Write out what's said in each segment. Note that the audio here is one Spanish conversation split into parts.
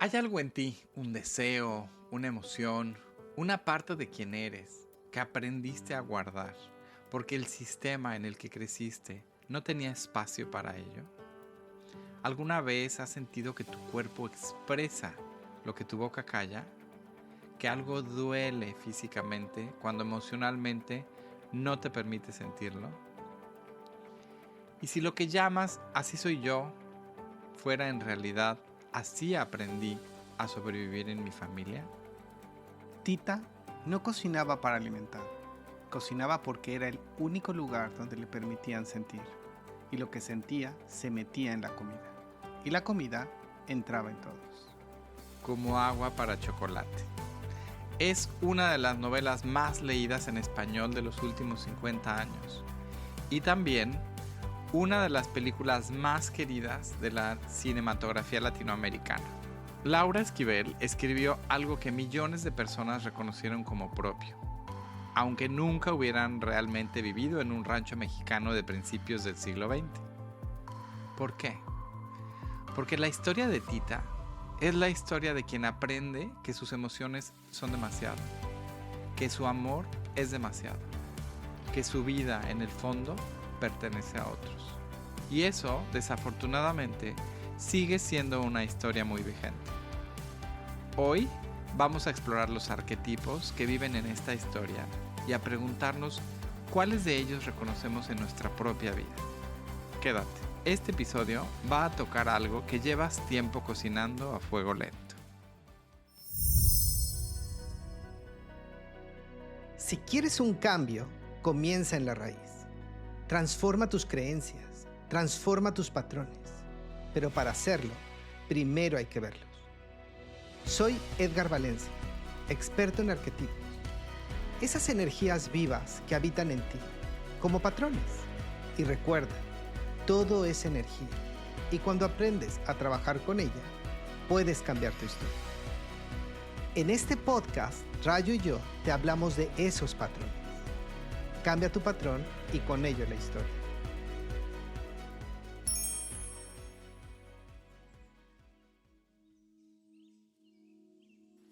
Hay algo en ti, un deseo, una emoción, una parte de quien eres, que aprendiste a guardar, porque el sistema en el que creciste no tenía espacio para ello. ¿Alguna vez has sentido que tu cuerpo expresa lo que tu boca calla? ¿Que algo duele físicamente cuando emocionalmente no te permite sentirlo? ¿Y si lo que llamas así soy yo fuera en realidad así aprendí a sobrevivir en mi familia? Tita no cocinaba para alimentar, cocinaba porque era el único lugar donde le permitían sentir, y lo que sentía se metía en la comida, y la comida entraba en todos. Como agua para chocolate. Es una de las novelas más leídas en español de los últimos 50 años, y también una de las películas más queridas de la cinematografía latinoamericana. Laura Esquivel escribió algo que millones de personas reconocieron como propio, aunque nunca hubieran realmente vivido en un rancho mexicano de principios del siglo XX. ¿Por qué? Porque la historia de Tita es la historia de quien aprende que sus emociones son demasiado, que su amor es demasiado, que su vida en el fondo pertenece a otros. Y eso, desafortunadamente, sigue siendo una historia muy vigente. Hoy vamos a explorar los arquetipos que viven en esta historia y a preguntarnos cuáles de ellos reconocemos en nuestra propia vida. Quédate, este episodio va a tocar algo que llevas tiempo cocinando a fuego lento. Si quieres un cambio, comienza en la raíz. Transforma tus creencias, transforma tus patrones. Pero para hacerlo, primero hay que verlos. Soy Edgar Valencia, experto en arquetipos. Esas energías vivas que habitan en ti, como patrones. Y recuerda, todo es energía. Y cuando aprendes a trabajar con ella, puedes cambiar tu historia. En este podcast, Rayo y yo te hablamos de esos patrones. Cambia tu patrón y con ello la historia.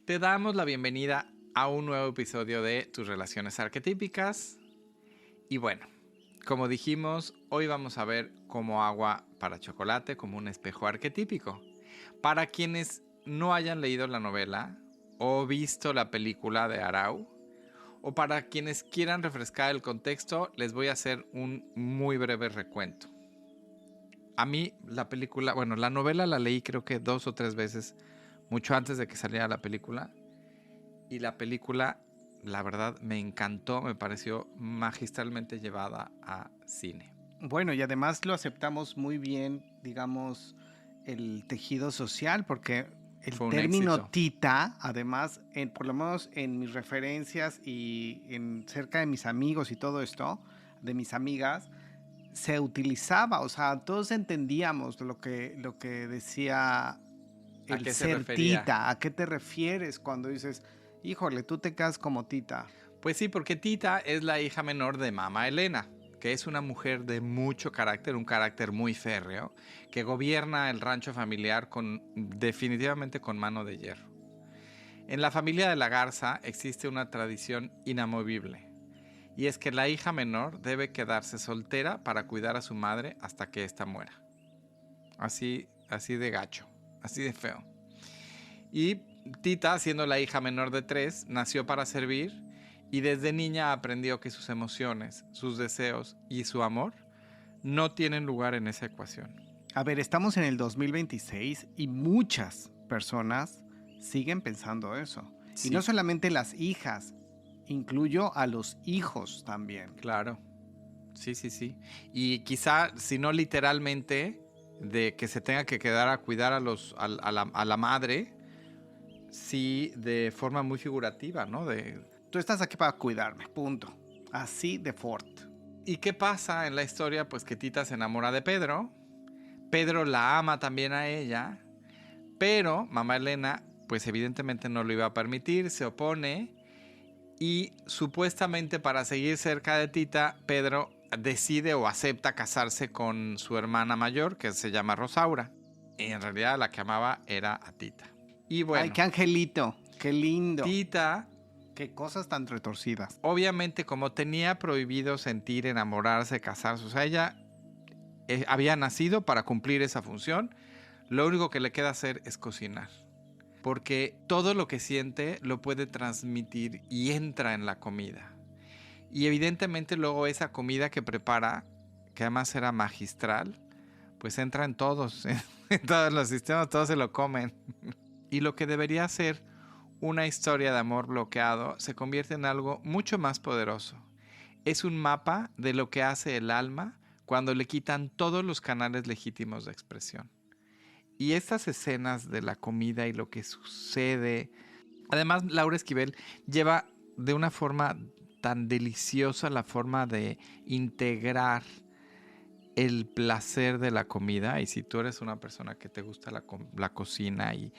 Te damos la bienvenida a un nuevo episodio de Tus Relaciones Arquetípicas. Y bueno, como dijimos, hoy vamos a ver como agua para chocolate, como un espejo arquetípico. Para quienes no hayan leído la novela o visto la película de Arau, o para quienes quieran refrescar el contexto, les voy a hacer un muy breve recuento. A mí la película, la novela la leí creo que 2 o 3 veces, mucho antes de que saliera la película. Y la película, la verdad, me encantó, me pareció magistralmente llevada a cine. Bueno, y además lo aceptamos muy bien, digamos, el tejido social, porque el Fue un término éxito. tita, además, por lo menos en mis referencias y cerca de mis amigos y todo esto, de mis amigas, se utilizaba, o sea, todos entendíamos lo que decía el qué se ser refería? tita. ¿A qué te refieres cuando dices, híjole, tú te quedas como tita? Pues sí, porque Tita es la hija menor de Mama Elena, que es una mujer de mucho carácter, un carácter muy férreo, que gobierna el rancho familiar definitivamente con mano de hierro. En la familia de la Garza existe una tradición inamovible, y es que la hija menor debe quedarse soltera para cuidar a su madre hasta que ésta muera. Así de gacho, así de feo. Y Tita, siendo la hija menor de 3, nació para servir y desde niña aprendió que sus emociones, sus deseos y su amor no tienen lugar en esa ecuación. A ver, estamos en el 2026 y muchas personas siguen pensando eso. Sí. Y no solamente las hijas, incluyo a los hijos también. Claro, sí. Y quizá, si no literalmente, de que se tenga que quedar a cuidar a la madre, sí de forma muy figurativa, ¿no? Tú estás aquí para cuidarme, punto. Así de fort. ¿Y qué pasa en la historia? Pues que Tita se enamora de Pedro. Pedro la ama también a ella. Pero mamá Elena, pues evidentemente no lo iba a permitir, se opone. Y supuestamente para seguir cerca de Tita, Pedro decide o acepta casarse con su hermana mayor, que se llama Rosaura. Y en realidad la que amaba era a Tita. Y bueno, Ay, qué angelito, qué lindo. Tita, Qué cosas tan retorcidas. obviamente, como tenía prohibido sentir, enamorarse, casarse, o sea, ella había nacido para cumplir esa función, lo único que le queda hacer es cocinar. Porque todo lo que siente lo puede transmitir y entra en la comida. Y evidentemente luego esa comida que prepara, que además era magistral, pues entra en todos, en todos los sistemas, todos se lo comen. Y lo que debería ser una historia de amor bloqueado se convierte en algo mucho más poderoso. Es un mapa de lo que hace el alma cuando le quitan todos los canales legítimos de expresión. Y estas escenas de la comida y lo que sucede. Además, Laura Esquivel lleva de una forma tan deliciosa la forma de integrar el placer de la comida. Y si tú eres una persona que te gusta la cocina y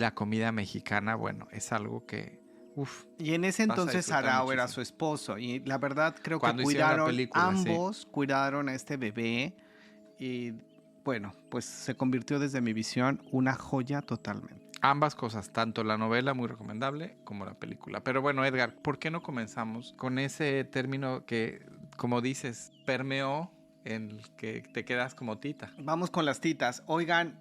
la comida mexicana, bueno, es algo que, uff. Y en ese Vas a entonces disfrutar Arau era muchísimo. su esposo. Y la verdad creo Cuando que hicieron la cuidaron, película, ambos cuidaron a este bebé. Y bueno, pues se convirtió desde mi visión una joya totalmente. Ambas cosas, tanto la novela muy recomendable como la película. Pero bueno, Edgar, ¿por qué no comenzamos con ese término que, como dices, permeó en el que te quedas como Tita? Vamos con las titas. Oigan,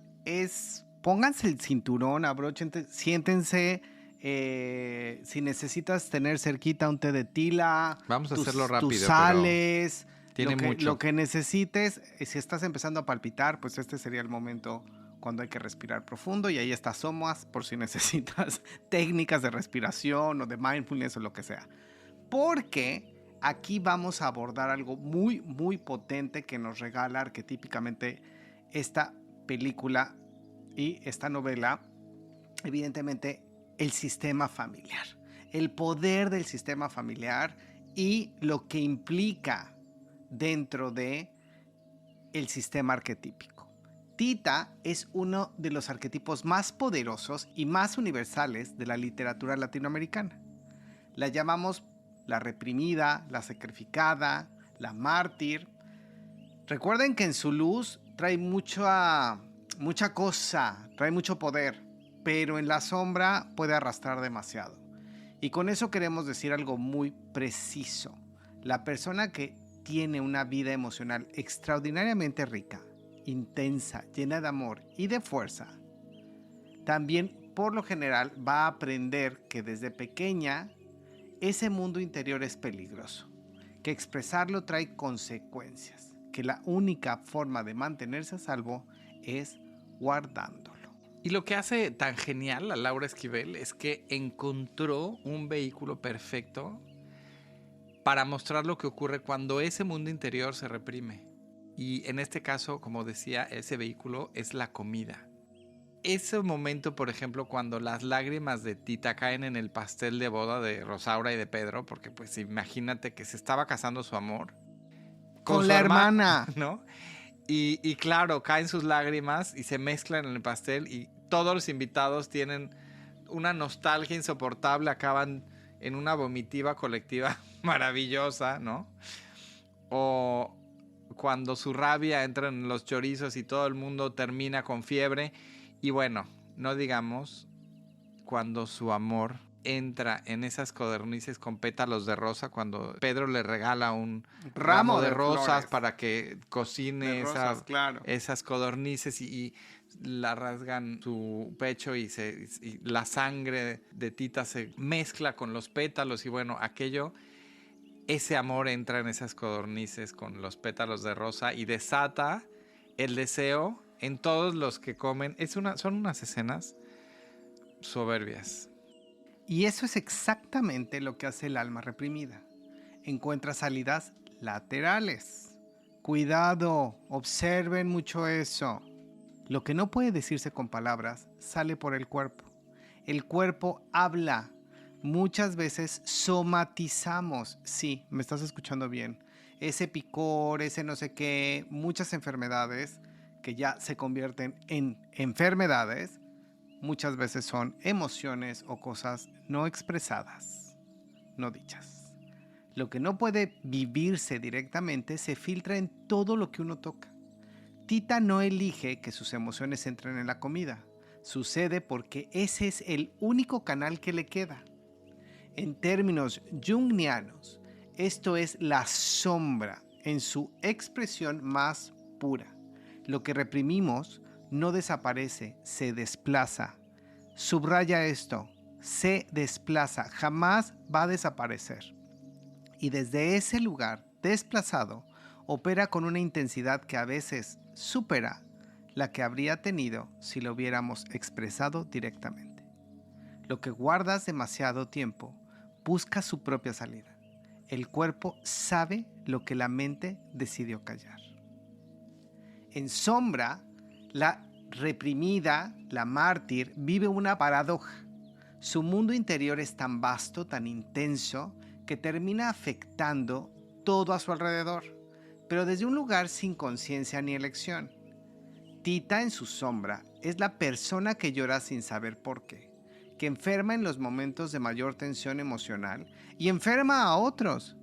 pónganse el cinturón, abróchense, siéntense. Si necesitas tener cerquita un té de tila, Vamos a hacerlo rápido, tus pero sales, tiene mucho. lo que necesites. Si estás empezando a palpitar, pues este sería el momento cuando hay que respirar profundo, y ahí está Somas por si necesitas técnicas de respiración o de mindfulness o lo que sea. Porque aquí vamos a abordar algo muy, muy potente que nos regala arquetípicamente esta película y esta novela. Evidentemente, el sistema familiar. El poder del sistema familiar y lo que implica dentro de el sistema arquetípico. Tita es uno de los arquetipos más poderosos y más universales de la literatura latinoamericana. La llamamos la reprimida, la sacrificada, la mártir. Recuerden que en su luz trae mucha cosa, trae mucho poder, pero en la sombra puede arrastrar demasiado. Y con eso queremos decir algo muy preciso. La persona que tiene una vida emocional extraordinariamente rica, intensa, llena de amor y de fuerza, también por lo general va a aprender que desde pequeña ese mundo interior es peligroso, que expresarlo trae consecuencias, que la única forma de mantenerse a salvo es guardándolo. Y lo que hace tan genial a Laura Esquivel es que encontró un vehículo perfecto para mostrar lo que ocurre cuando ese mundo interior se reprime. Y en este caso, como decía, ese vehículo es la comida. Ese momento, por ejemplo, cuando las lágrimas de Tita caen en el pastel de boda de Rosaura y de Pedro, porque pues imagínate que se estaba casando su amor Con su la hermana, ¿no? Y claro, caen sus lágrimas y se mezclan en el pastel y todos los invitados tienen una nostalgia insoportable, acaban en una vomitiva colectiva maravillosa, ¿no? O cuando su rabia entra en los chorizos y todo el mundo termina con fiebre. Y bueno, no digamos cuando su amor entra en esas codornices con pétalos de rosa, cuando Pedro le regala un ramo de rosas flores, para que cocine de rosas, claro. esas codornices y la rasgan su pecho y la sangre de Tita se mezcla con los pétalos y bueno, ese amor entra en esas codornices con los pétalos de rosa y desata el deseo en todos los que comen. Son unas escenas soberbias. Y eso es exactamente lo que hace el alma reprimida. Encuentra salidas laterales. Cuidado, observen mucho eso. Lo que no puede decirse con palabras sale por el cuerpo. El cuerpo habla. Muchas veces somatizamos. Sí, me estás escuchando bien. Ese picor, ese no sé qué, muchas enfermedades que ya se convierten en enfermedades, muchas veces son emociones o cosas no expresadas, no dichas. Lo que no puede vivirse directamente se filtra en todo lo que uno toca. Tita no elige que sus emociones entren en la comida. Sucede porque ese es el único canal que le queda. En términos junguianos, esto es la sombra en su expresión más pura. Lo que reprimimos no desaparece, se desplaza. Subraya esto, se desplaza, jamás va a desaparecer. Y desde ese lugar desplazado, opera con una intensidad que a veces supera la que habría tenido si lo hubiéramos expresado directamente. Lo que guardas demasiado tiempo busca su propia salida. El cuerpo sabe lo que la mente decidió callar. En sombra, la reprimida, la mártir, vive una paradoja. Su mundo interior es tan vasto, tan intenso, que termina afectando todo a su alrededor, pero desde un lugar sin conciencia ni elección. Tita en su sombra es la persona que llora sin saber por qué, que enferma en los momentos de mayor tensión emocional y enferma a otros,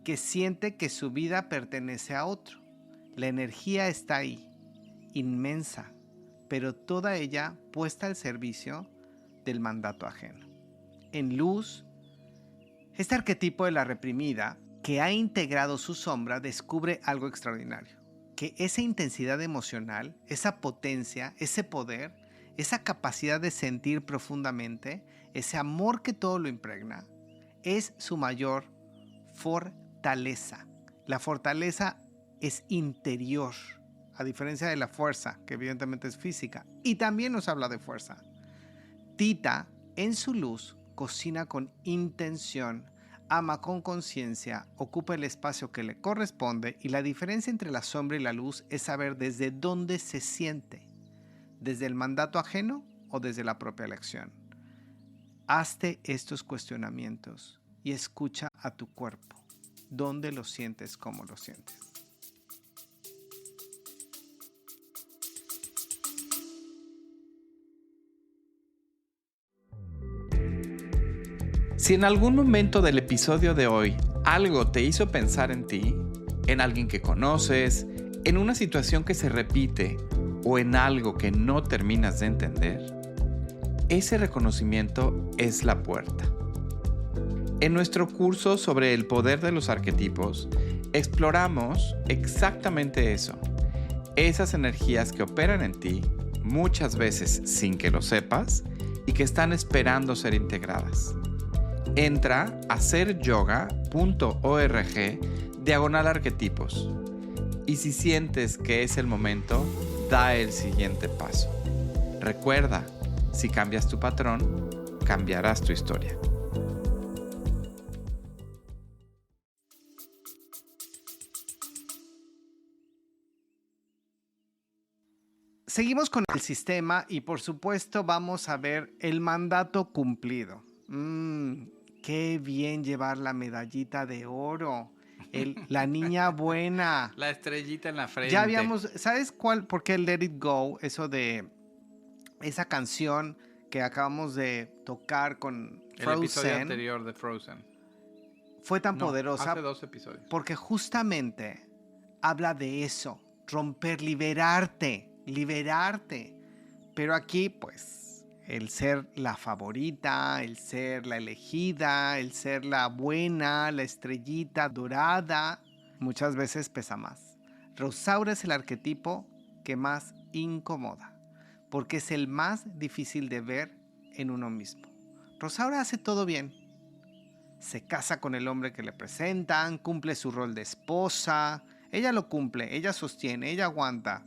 que siente que su vida pertenece a otro. La energía está ahí, inmensa, pero toda ella puesta al servicio del mandato ajeno. En luz, este arquetipo de la reprimida, que ha integrado su sombra, descubre algo extraordinario, que esa intensidad emocional, esa potencia, ese poder, esa capacidad de sentir profundamente, ese amor que todo lo impregna, es su mayor fortaleza. La fortaleza es interior, a diferencia de la fuerza, que evidentemente es física, y también nos habla de fuerza. Tita, en su luz, cocina con intención, ama con conciencia, ocupa el espacio que le corresponde, y la diferencia entre la sombra y la luz es saber desde dónde se siente, desde el mandato ajeno o desde la propia elección. Hazte estos cuestionamientos y escucha a tu cuerpo. ¿Dónde lo sientes? ¿Cómo lo sientes? Si en algún momento del episodio de hoy algo te hizo pensar en ti, en alguien que conoces, en una situación que se repite o en algo que no terminas de entender, ese reconocimiento es la puerta. En nuestro curso sobre el poder de los arquetipos, exploramos exactamente eso. Esas energías que operan en ti, muchas veces sin que lo sepas, y que están esperando ser integradas. Entra a seryoga.org/arquetipos. Y si sientes que es el momento, da el siguiente paso. Recuerda, si cambias tu patrón, cambiarás tu historia. Seguimos con el sistema y por supuesto vamos a ver el mandato cumplido. Qué bien llevar la medallita de oro. La niña buena. La estrellita en la frente. Ya habíamos, ¿sabes cuál? ¿Por qué Let It Go? Eso de esa canción que acabamos de tocar con Frozen. El episodio anterior de Frozen. Fue tan poderosa. Hace 2 episodios. Porque justamente habla de eso. Romper, liberarte. Pero aquí, pues, el ser la favorita, el ser la elegida, el ser la buena, la estrellita dorada, muchas veces pesa más. Rosaura es el arquetipo que más incomoda, porque es el más difícil de ver en uno mismo. Rosaura hace todo bien. Se casa con el hombre que le presentan, cumple su rol de esposa. Ella lo cumple, ella sostiene, ella aguanta.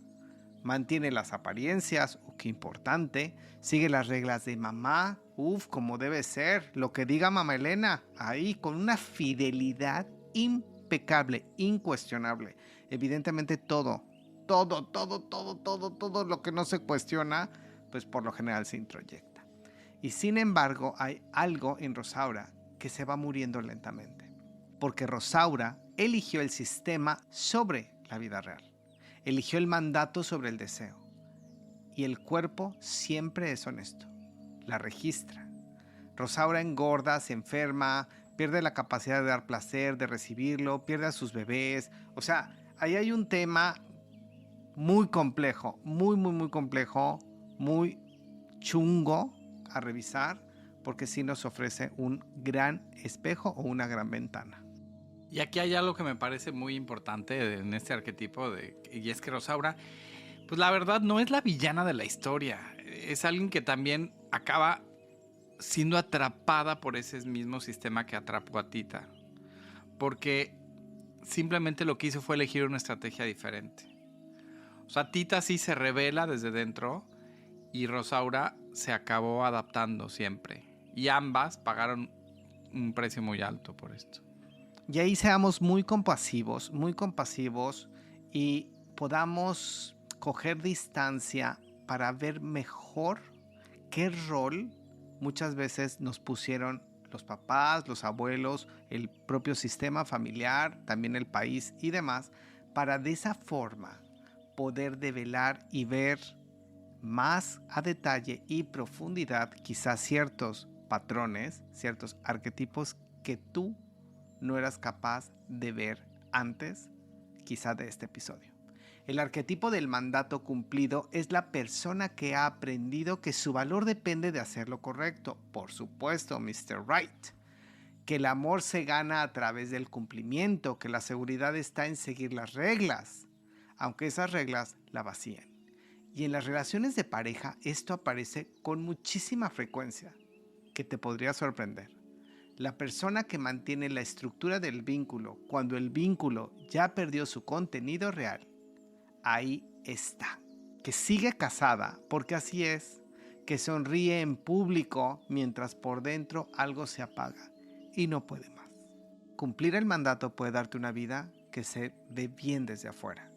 Mantiene las apariencias, qué importante. Sigue las reglas de mamá, como debe ser. Lo que diga mamá Elena, ahí con una fidelidad impecable, incuestionable. Evidentemente todo lo que no se cuestiona, pues por lo general se introyecta. Y sin embargo, hay algo en Rosaura que se va muriendo lentamente. Porque Rosaura eligió el sistema sobre la vida real. Eligió el mandato sobre el deseo. Y el cuerpo siempre es honesto. La registra. Rosaura engorda, se enferma, pierde la capacidad de dar placer, de recibirlo, pierde a sus bebés. O sea, ahí hay un tema muy complejo, muy complejo, muy chungo a revisar, porque sí nos ofrece un gran espejo o una gran ventana. Y aquí hay algo que me parece muy importante en este arquetipo, y es que Rosaura, pues la verdad no es la villana de la historia. Es alguien que también acaba siendo atrapada por ese mismo sistema que atrapó a Tita. Porque simplemente lo que hizo fue elegir una estrategia diferente. O sea, Tita sí se revela desde dentro y Rosaura se acabó adaptando siempre. Y ambas pagaron un precio muy alto por esto. Y ahí seamos muy compasivos y podamos coger distancia para ver mejor qué rol muchas veces nos pusieron los papás, los abuelos, el propio sistema familiar, también el país y demás, para de esa forma poder develar y ver más a detalle y profundidad quizás ciertos patrones, ciertos arquetipos que tú no eras capaz de ver antes, quizá de este episodio. El arquetipo del mandato cumplido es la persona que ha aprendido que su valor depende de hacer lo correcto. Por supuesto, Mr. Right. Que el amor se gana a través del cumplimiento, que la seguridad está en seguir las reglas, aunque esas reglas la vacíen. Y en las relaciones de pareja esto aparece con muchísima frecuencia, que te podría sorprender. La persona que mantiene la estructura del vínculo cuando el vínculo ya perdió su contenido real, ahí está. Que sigue casada, porque así es, que sonríe en público mientras por dentro algo se apaga y no puede más. Cumplir el mandato puede darte una vida que se ve bien desde afuera.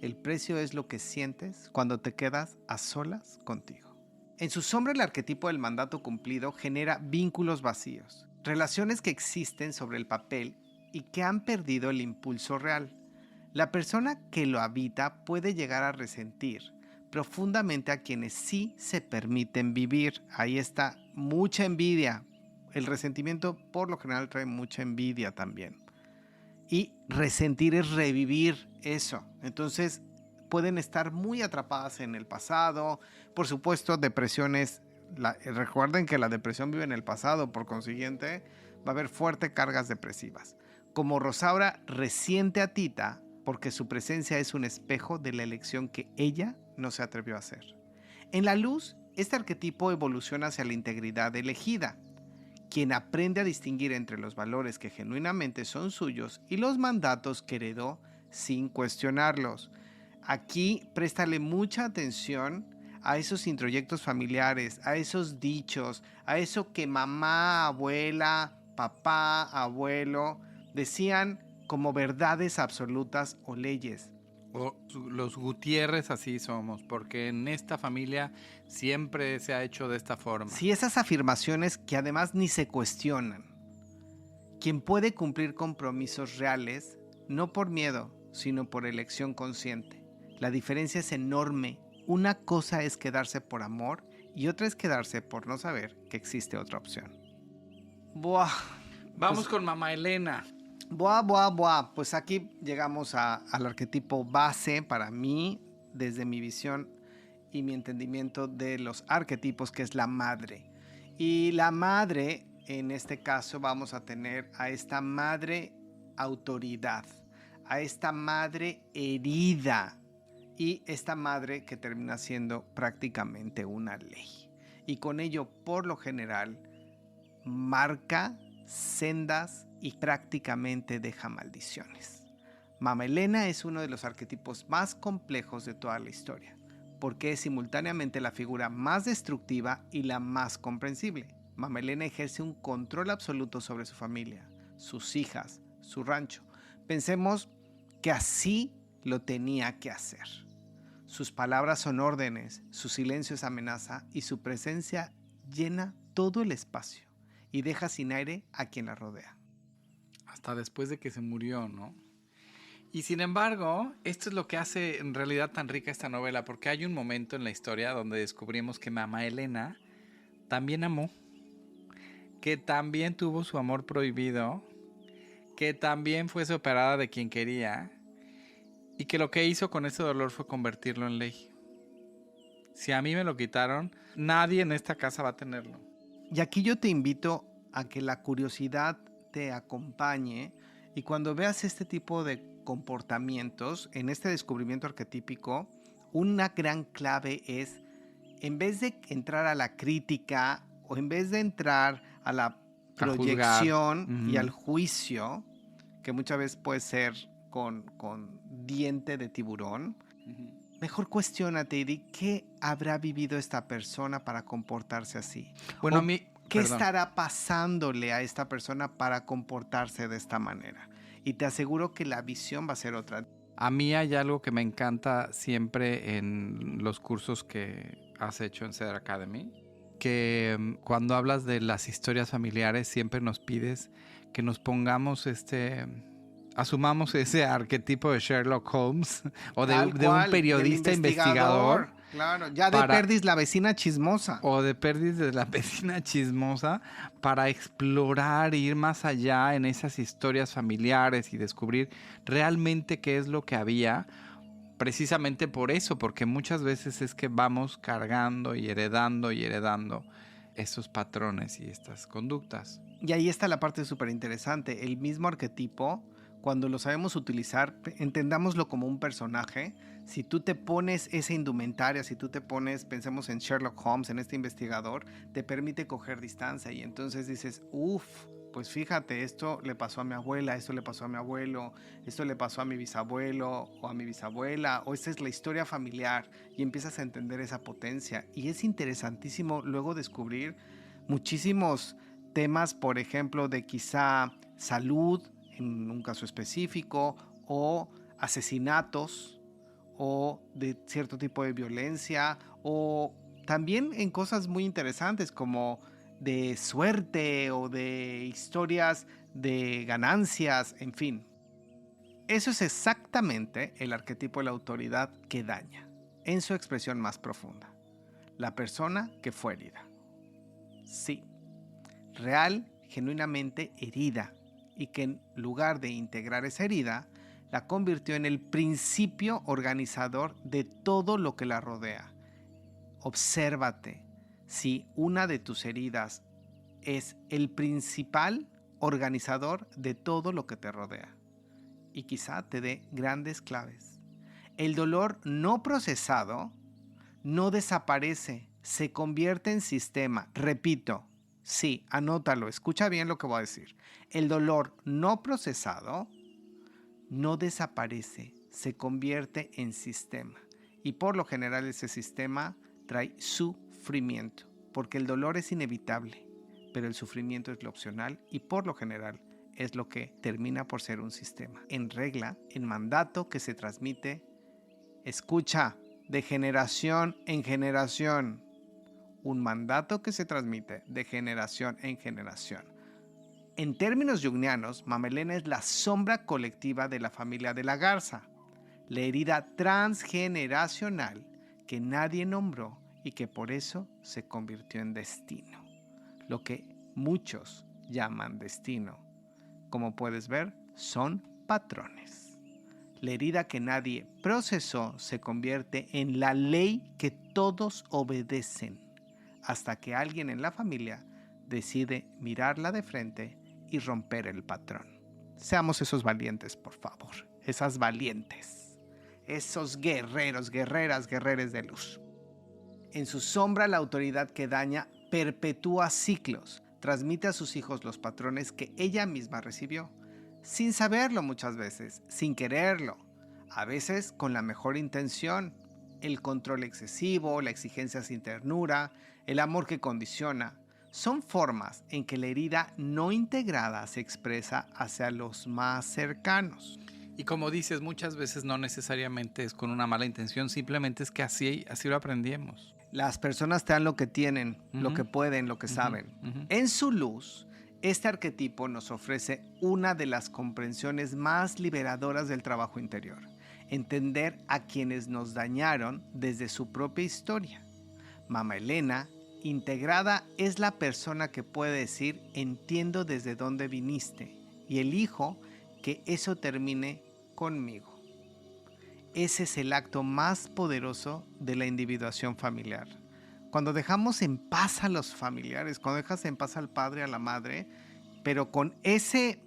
El precio es lo que sientes cuando te quedas a solas contigo. En su sombra, el arquetipo del mandato cumplido genera vínculos vacíos, relaciones que existen sobre el papel y que han perdido el impulso real. La persona que lo habita puede llegar a resentir profundamente a quienes sí se permiten vivir. Ahí está, mucha envidia. El resentimiento por lo general trae mucha envidia también. Y resentir es revivir eso. Entonces pueden estar muy atrapadas en el pasado. Por supuesto, depresiones. Recuerden que la depresión vive en el pasado. Por consiguiente, va a haber fuertes cargas depresivas. Como Rosaura resiente a Tita porque su presencia es un espejo de la elección que ella no se atrevió a hacer. En la luz, este arquetipo evoluciona hacia la integridad elegida, quien aprende a distinguir entre los valores que genuinamente son suyos y los mandatos que heredó sin cuestionarlos. Aquí préstale mucha atención a esos introyectos familiares, a esos dichos, a eso que mamá, abuela, papá, abuelo decían como verdades absolutas o leyes. O los Gutiérrez así somos, porque en esta familia siempre se ha hecho de esta forma. Sí, esas afirmaciones que además ni se cuestionan. Quien puede cumplir compromisos reales, no por miedo, sino por elección consciente. La diferencia es enorme. Una cosa es quedarse por amor y otra es quedarse por no saber que existe otra opción. Buah. Vamos con Mamá Elena. Buah. Pues aquí llegamos al arquetipo base para mí, desde mi visión y mi entendimiento de los arquetipos, que es la madre. Y la madre, en este caso, vamos a tener a esta madre autoridad, a esta madre herida y esta madre que termina siendo prácticamente una ley. Y con ello, por lo general, marca sendas y prácticamente deja maldiciones. Mama Elena es uno de los arquetipos más complejos de toda la historia, porque es simultáneamente la figura más destructiva y la más comprensible. Mama Elena ejerce un control absoluto sobre su familia, sus hijas, su rancho. Pensemos que así lo tenía que hacer. Sus palabras son órdenes, su silencio es amenaza y su presencia llena todo el espacio y deja sin aire a quien la rodea. Hasta después de que se murió, ¿no? Y sin embargo, esto es lo que hace en realidad tan rica esta novela, porque hay un momento en la historia donde descubrimos que Mamá Elena también amó, que también tuvo su amor prohibido, que también fue separada de quien quería y que lo que hizo con ese dolor fue convertirlo en ley. Si a mí me lo quitaron, nadie en esta casa va a tenerlo. Y aquí yo te invito a que la curiosidad te acompañe y cuando veas este tipo de comportamientos en este descubrimiento arquetípico, una gran clave es, en vez de entrar a la crítica o en vez de entrar a la proyección y al juicio, que muchas veces puede ser con diente de tiburón, mejor cuestiónate y di qué habrá vivido esta persona para comportarse así. Bueno, ¿qué estará pasándole a esta persona para comportarse de esta manera? Y te aseguro que la visión va a ser otra. A mí hay algo que me encanta siempre en los cursos que has hecho en Cedar Academy, que cuando hablas de las historias familiares siempre nos pides que nos pongamos asumamos ese arquetipo de Sherlock Holmes o de un periodista investigador. Claro, ya de perdis la vecina chismosa. O de perdis de la vecina chismosa para explorar, ir más allá en esas historias familiares y descubrir realmente qué es lo que había. Precisamente por eso, porque muchas veces es que vamos cargando y heredando esos patrones y estas conductas. Y ahí está la parte súper interesante. El mismo arquetipo, cuando lo sabemos utilizar, entendámoslo como un personaje. Si tú te pones esa indumentaria, si tú te pones, pensemos en Sherlock Holmes, en este investigador, te permite coger distancia y entonces dices, pues fíjate, esto le pasó a mi abuela, esto le pasó a mi abuelo, esto le pasó a mi bisabuelo o a mi bisabuela, o esta es la historia familiar, y empiezas a entender esa potencia. Y es interesantísimo luego descubrir muchísimos temas, por ejemplo, de quizá salud, en un caso específico, o asesinatos, o de cierto tipo de violencia, o también en cosas muy interesantes como de suerte o de historias de ganancias, en fin. Eso es exactamente el arquetipo de la autoridad que daña, en su expresión más profunda. La persona que fue herida. Sí, real, genuinamente herida, y que en lugar de integrar esa herida, la convirtió en el principio organizador de todo lo que la rodea. Obsérvate si una de tus heridas es el principal organizador de todo lo que te rodea. Y quizá te dé grandes claves. El dolor no procesado no desaparece, se convierte en sistema. Repito, sí, anótalo, escucha bien lo que voy a decir. El dolor no procesado no desaparece, se convierte en sistema. Y por lo general ese sistema trae sufrimiento, porque el dolor es inevitable, pero el sufrimiento es lo opcional y por lo general es lo que termina por ser un sistema. En regla, en mandato que se transmite, escucha, de generación en generación. Un mandato que se transmite de generación en generación. En términos junguianos, Mama Elena es la sombra colectiva de la familia de la Garza, la herida transgeneracional que nadie nombró y que por eso se convirtió en destino, lo que muchos llaman destino. Como puedes ver, son patrones. La herida que nadie procesó se convierte en la ley que todos obedecen, hasta que alguien en la familia decide mirarla de frente y romper el patrón. Seamos esos valientes, por favor. Esas valientes. Esos guerreros, guerreras, guerreres de luz. En su sombra, la autoridad que daña perpetúa ciclos. Transmite a sus hijos los patrones que ella misma recibió. Sin saberlo muchas veces, sin quererlo. A veces con la mejor intención. El control excesivo, la exigencia sin ternura, el amor que condiciona. Son formas en que la herida no integrada se expresa hacia los más cercanos. Y como dices, muchas veces no necesariamente es con una mala intención, simplemente es que así lo aprendimos. Las personas te dan lo que tienen, lo que pueden, lo que saben. En su luz, este arquetipo nos ofrece una de las comprensiones más liberadoras del trabajo interior. Entender a quienes nos dañaron desde su propia historia. Mama Elena, integrada, es la persona que puede decir entiendo desde dónde viniste y elijo que eso termine conmigo. ese es el acto más poderoso de la individuación familiar. Cuando dejamos en paz a los familiares, cuando dejas en paz al padre, a la madre, pero con ese,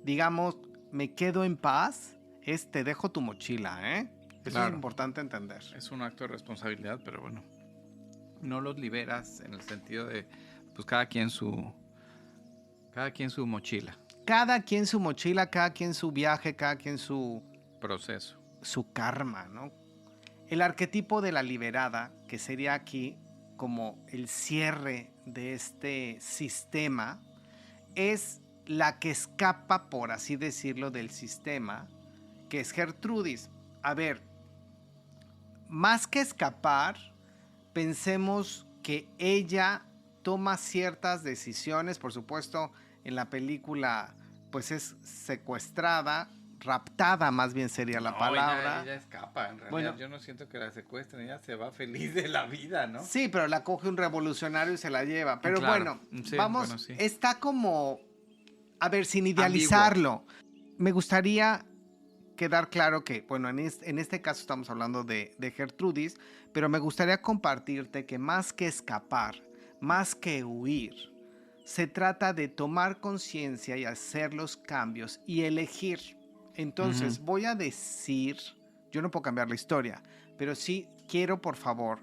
digamos, me quedo en paz, te dejo tu mochila, ¿eh? Eso Claro. es importante entender. Es un acto de responsabilidad, pero bueno, no los liberas en el sentido de, pues cada quien su mochila, Cada quien su mochila, cada quien su viaje, cada quien su proceso. karma, ¿no? El arquetipo de la liberada, que sería aquí como el cierre de este sistema, es la que escapa, por así decirlo, del sistema, que es Gertrudis. A ver, más que escapar, pensemos que ella toma ciertas decisiones. Por supuesto, en la película pues es secuestrada, raptada más bien sería la palabra. Ella escapa, en realidad. Bueno, yo no siento que la secuestren, ella se va feliz de la vida, ¿no? Sí, pero la coge un revolucionario y se la lleva. Pero Claro. bueno, Sí, vamos, bueno, sí. está como, a ver, sin idealizarlo. Me gustaría quedar claro que, bueno, en este caso estamos hablando de Gertrudis, pero me gustaría compartirte que más que escapar, más que huir, se trata de tomar conciencia y hacer los cambios y elegir. Entonces, voy a decir, yo no puedo cambiar la historia, pero sí quiero, por favor,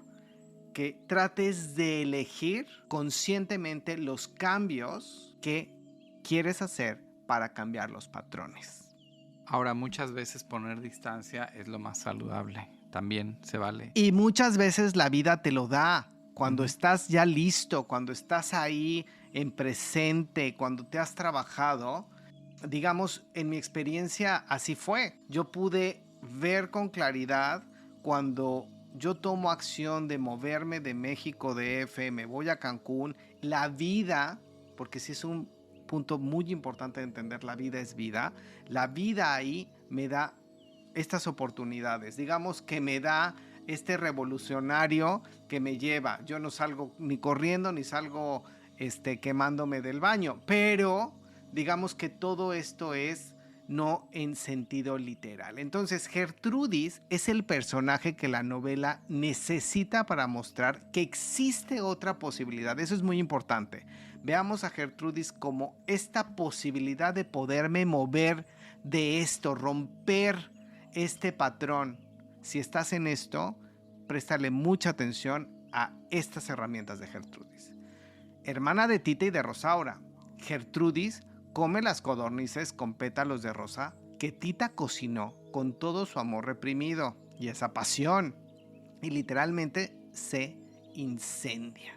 que trates de elegir conscientemente los cambios que quieres hacer para cambiar los patrones. Ahora, muchas veces poner distancia es lo más saludable. También se vale. Y muchas veces la vida te lo da. Cuando estás ya listo, cuando estás ahí en presente, cuando te has trabajado, digamos, en mi experiencia así fue. Yo pude ver con claridad cuando yo tomo acción de moverme de México DF, me voy a Cancún, la vida, porque sí es un punto muy importante de entender, la vida es vida, la vida ahí me da estas oportunidades, digamos que me da este revolucionario que me lleva, yo no salgo ni corriendo ni salgo quemándome del baño, pero digamos que todo esto es no en sentido literal. Entonces Gertrudis es el personaje que la novela necesita para mostrar que existe otra posibilidad. Eso es muy importante. Veamos a Gertrudis como esta posibilidad de poderme mover de esto, romper este patrón. Si estás en esto, préstale mucha atención a estas herramientas de Gertrudis. Hermana de Tita y de Rosaura, Gertrudis come las codornices con pétalos de rosa que Tita cocinó con todo su amor reprimido y esa pasión. Y literalmente se incendia.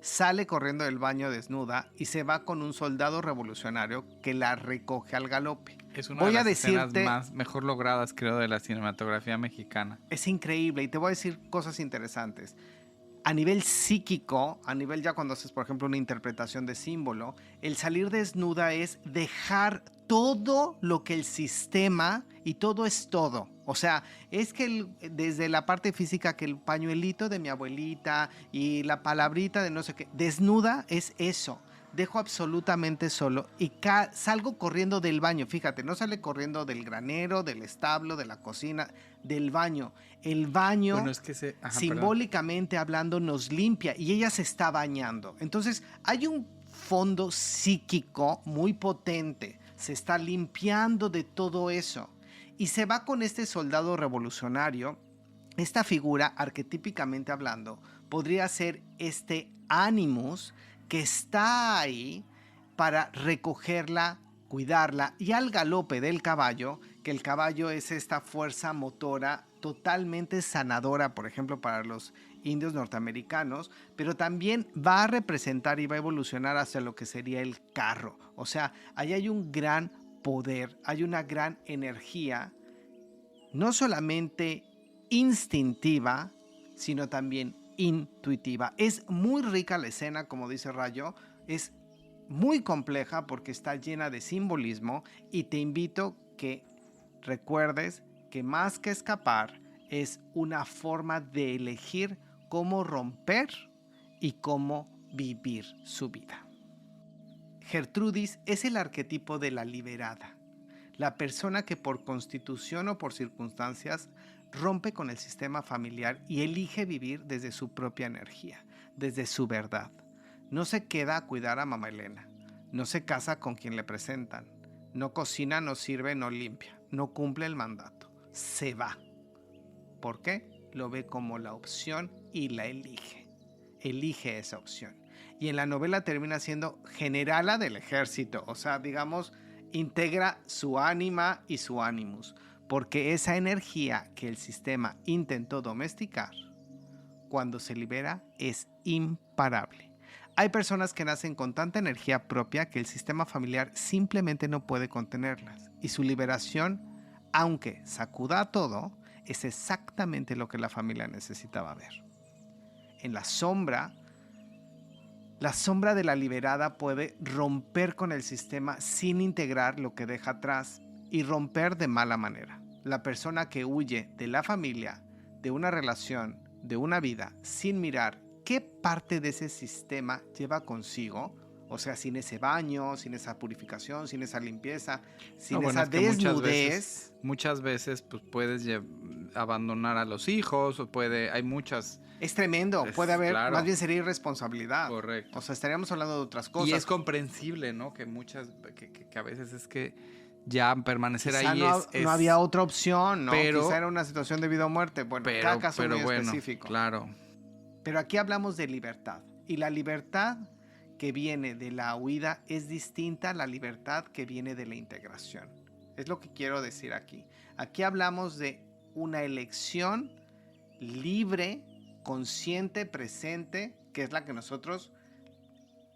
Sale corriendo del baño desnuda y se va con un soldado revolucionario que la recoge al galope. Es una de las escenas mejor logradas, creo, de la cinematografía mexicana. Es increíble y te voy a decir cosas interesantes. A nivel psíquico, a nivel ya cuando haces, por ejemplo, una interpretación de símbolo, el salir desnuda es dejar todo lo que el sistema, y todo es todo. O sea, es que desde la parte física, que el pañuelito de mi abuelita y la palabrita de no sé qué, desnuda es eso. Dejo absolutamente solo y salgo corriendo del baño. Fíjate, no sale corriendo del granero, del establo, de la cocina, del baño. El baño, bueno, es que simbólicamente hablando, nos limpia y ella se está bañando. Entonces, hay un fondo psíquico muy potente. Se está limpiando de todo eso. Y se va con este soldado revolucionario. Esta figura, arquetípicamente hablando, podría ser este Animus que está ahí para recogerla, cuidarla, y al galope del caballo, que el caballo es esta fuerza motora totalmente sanadora, por ejemplo, para los indios norteamericanos, pero también va a representar y va a evolucionar hacia lo que sería el carro. O sea, ahí hay un gran poder, hay una gran energía, no solamente instintiva, sino también intuitiva. Es muy rica la escena, como dice Rayo, es muy compleja porque está llena de simbolismo y te invito que recuerdes que más que escapar es una forma de elegir cómo romper y cómo vivir su vida. Gertrudis es el arquetipo de la liberada, la persona que por constitución o por circunstancias rompe con el sistema familiar y elige vivir desde su propia energía, desde su verdad. No se queda a cuidar a mamá Elena, no se casa con quien le presentan, no cocina, no sirve, no limpia, no cumple el mandato, se va. ¿Por qué? Lo ve como la opción y la elige esa opción. Y en la novela termina siendo generala del ejército, o sea, digamos, integra su ánima y su ánimus, porque esa energía que el sistema intentó domesticar, cuando se libera, es imparable. Hay personas que nacen con tanta energía propia que el sistema familiar simplemente no puede contenerlas, y su liberación, aunque sacuda todo, es exactamente lo que la familia necesitaba ver. En la sombra de la liberada puede romper con el sistema sin integrar lo que deja atrás y romper de mala manera. La persona que huye de la familia, de una relación, de una vida, sin mirar qué parte de ese sistema lleva consigo, o sea, sin ese baño, sin esa purificación, sin esa limpieza, sin esa desnudez. Muchas veces pues, puedes abandonar a los hijos, o hay muchas... Es tremendo, puede haber, claro. Más bien sería irresponsabilidad. Correcto. O sea, estaríamos hablando de otras cosas. Y es comprensible, ¿no? Que que a veces es que ya permanecer quizá ahí no había otra opción, ¿no? Pero, quizá era una situación de vida o muerte. Bueno, cada caso muy específico. Claro. Pero aquí hablamos de libertad. Y la libertad que viene de la huida es distinta a la libertad que viene de la integración. Es lo que quiero decir aquí. Aquí hablamos de una elección libre, consciente, presente, que es la que nosotros,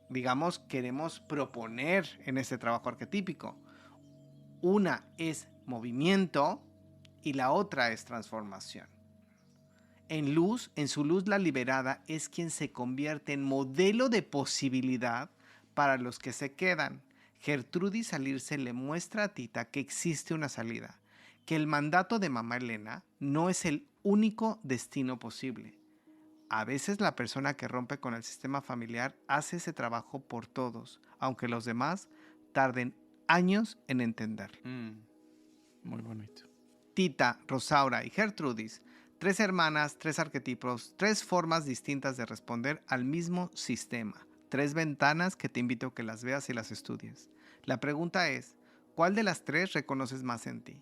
digamos, queremos proponer en este trabajo arquetípico. Una es movimiento y la otra es transformación. En su luz la liberada es quien se convierte en modelo de posibilidad para los que se quedan. Gertrudis salirse le muestra a Tita que existe una salida, que el mandato de mamá Elena no es el único destino posible. A veces la persona que rompe con el sistema familiar hace ese trabajo por todos, aunque los demás tarden años en entenderlo. Muy bonito. Tita, Rosaura y Gertrudis, 3 hermanas, 3 arquetipos, 3 formas distintas de responder al mismo sistema, 3 ventanas que te invito a que las veas y las estudies. La pregunta es, ¿cuál de las 3 reconoces más en ti?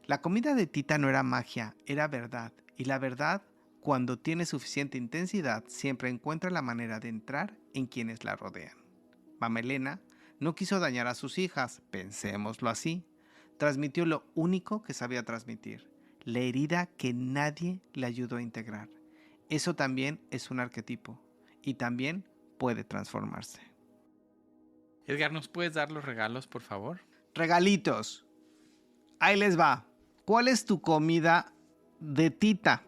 La comida de Tita no era magia, era verdad, y la verdad, cuando tiene suficiente intensidad, siempre encuentra la manera de entrar en quienes la rodean. Mamá Elena no quiso dañar a sus hijas, pensémoslo así. Transmitió lo único que sabía transmitir, la herida que nadie le ayudó a integrar. Eso también es un arquetipo y también puede transformarse. Edgar, ¿nos puedes dar los regalos, por favor? Regalitos. Ahí les va. ¿Cuál es tu comida de Tita?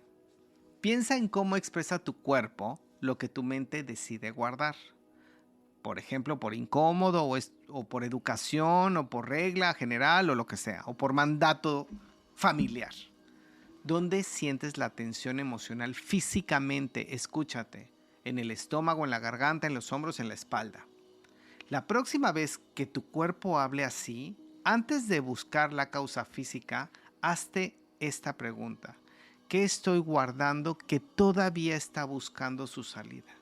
Piensa en cómo expresa tu cuerpo lo que tu mente decide guardar. Por ejemplo, por incómodo o por educación o por regla general o lo que sea, o por mandato familiar. ¿Dónde sientes la tensión emocional físicamente? Escúchate, en el estómago, en la garganta, en los hombros, en la espalda. La próxima vez que tu cuerpo hable así, antes de buscar la causa física, hazte esta pregunta. ¿Qué estoy guardando que todavía está buscando su salida?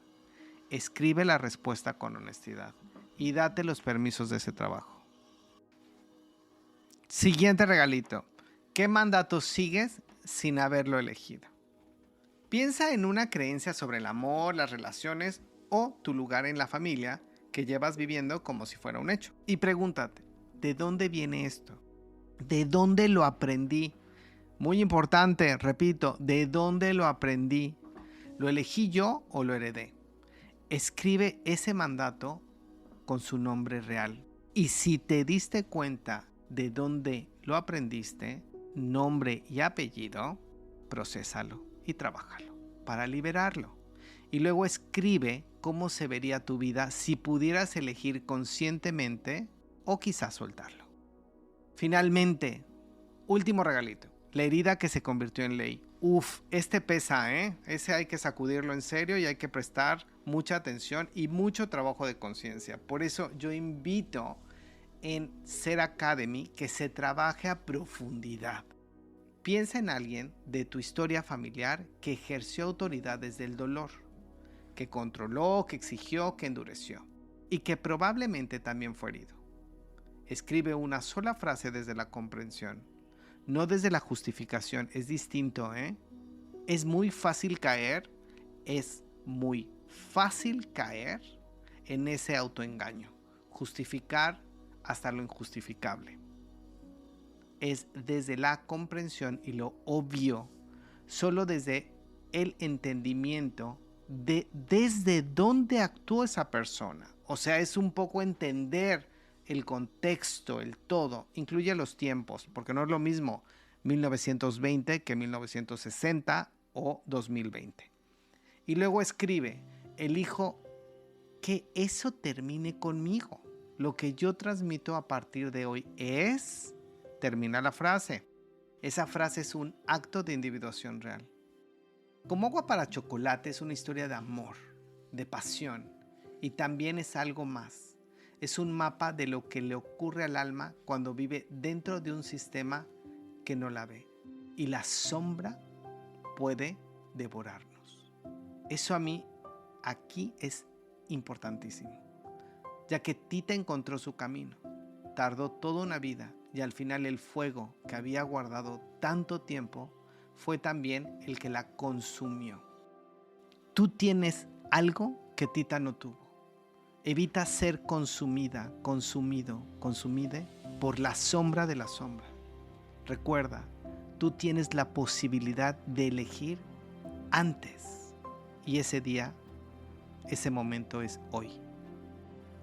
Escribe la respuesta con honestidad y date los permisos de ese trabajo. Siguiente regalito. ¿Qué mandato sigues sin haberlo elegido? Piensa en una creencia sobre el amor, las relaciones o tu lugar en la familia que llevas viviendo como si fuera un hecho. Y pregúntate, ¿de dónde viene esto? ¿De dónde lo aprendí? Muy importante, repito, ¿de dónde lo aprendí? ¿Lo elegí yo o lo heredé? Escribe ese mandato con su nombre real. Y si te diste cuenta de dónde lo aprendiste, nombre y apellido, procésalo y trabájalo para liberarlo. Y luego escribe cómo se vería tu vida si pudieras elegir conscientemente o quizás soltarlo. Finalmente, último regalito. La herida que se convirtió en ley. Este pesa, ¿eh? Ese hay que sacudirlo en serio y hay que prestar mucha atención y mucho trabajo de conciencia. Por eso yo invito en Ser Academy que se trabaje a profundidad. Piensa en alguien de tu historia familiar que ejerció autoridad desde el dolor, que controló, que exigió, que endureció y que probablemente también fue herido. Escribe una sola frase desde la comprensión, no desde la justificación. Es distinto, ¿eh? Es muy fácil caer en ese autoengaño, justificar hasta lo injustificable. Es desde la comprensión y lo obvio, solo desde el entendimiento de desde dónde actuó esa persona. O sea, es un poco entender el contexto, el todo, incluye los tiempos, porque no es lo mismo 1920 que 1960 o 2020. Y luego escribe, elijo que eso termine conmigo. Lo que yo transmito a partir de hoy es... Termina la frase. Esa frase es un acto de individuación real. Como agua para chocolate es una historia de amor, de pasión, y también es algo más. Es un mapa de lo que le ocurre al alma cuando vive dentro de un sistema que no la ve. Y la sombra puede devorarnos. Eso a mí aquí es importantísimo, ya que Tita encontró su camino. Tardó toda una vida y al final el fuego que había guardado tanto tiempo fue también el que la consumió. Tú tienes algo que Tita no tuvo. Evita ser consumida, consumide por la sombra de la sombra. Recuerda, tú tienes la posibilidad de elegir antes y ese día, ese momento es hoy.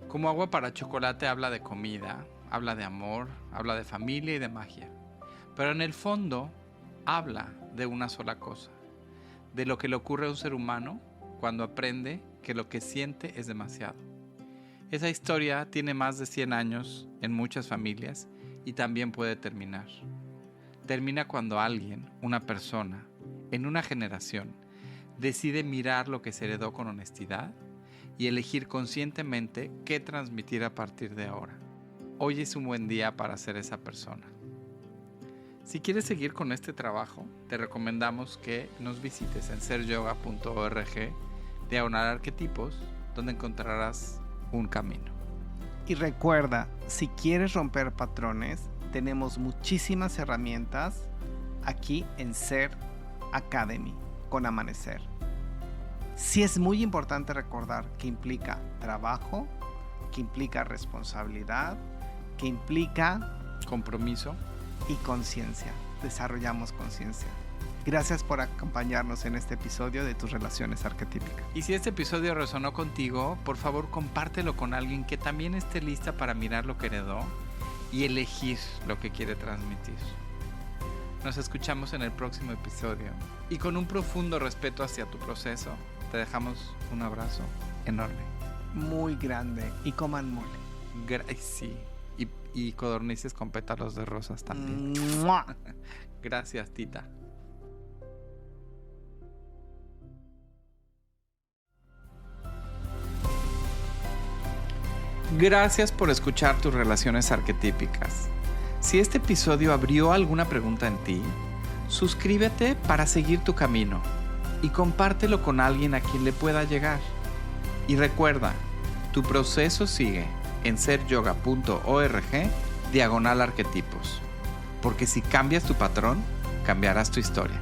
Como agua para chocolate habla de comida, habla de amor, habla de familia y de magia. Pero en el fondo habla de una sola cosa, de lo que le ocurre a un ser humano cuando aprende que lo que siente es demasiado. Esa historia tiene más de 100 años en muchas familias y también puede terminar. Termina cuando alguien, una persona, en una generación, decide mirar lo que se heredó con honestidad y elegir conscientemente qué transmitir a partir de ahora. Hoy es un buen día para ser esa persona. Si quieres seguir con este trabajo, te recomendamos que nos visites en seryoga.org/arquetipos, donde encontrarás un camino. Y recuerda, si quieres romper patrones, tenemos muchísimas herramientas aquí en Ser Academy con Amanecer. Sí es muy importante recordar que implica trabajo, que implica responsabilidad, que implica compromiso y conciencia. Desarrollamos conciencia. Gracias por acompañarnos en este episodio de Tus Relaciones Arquetípicas. Y si este episodio resonó contigo, por favor compártelo con alguien que también esté lista para mirar lo que heredó y elegir lo que quiere transmitir. Nos escuchamos en el próximo episodio y con un profundo respeto hacia tu proceso, te dejamos un abrazo enorme. Muy grande. Y coman mole. Sí. Y codornices con pétalos de rosas también. Gracias, Tita. Gracias por escuchar Tus Relaciones Arquetípicas. Si este episodio abrió alguna pregunta en ti, suscríbete para seguir tu camino y compártelo con alguien a quien le pueda llegar. Y recuerda, tu proceso sigue en seryoga.org/arquetipos, porque si cambias tu patrón, cambiarás tu historia.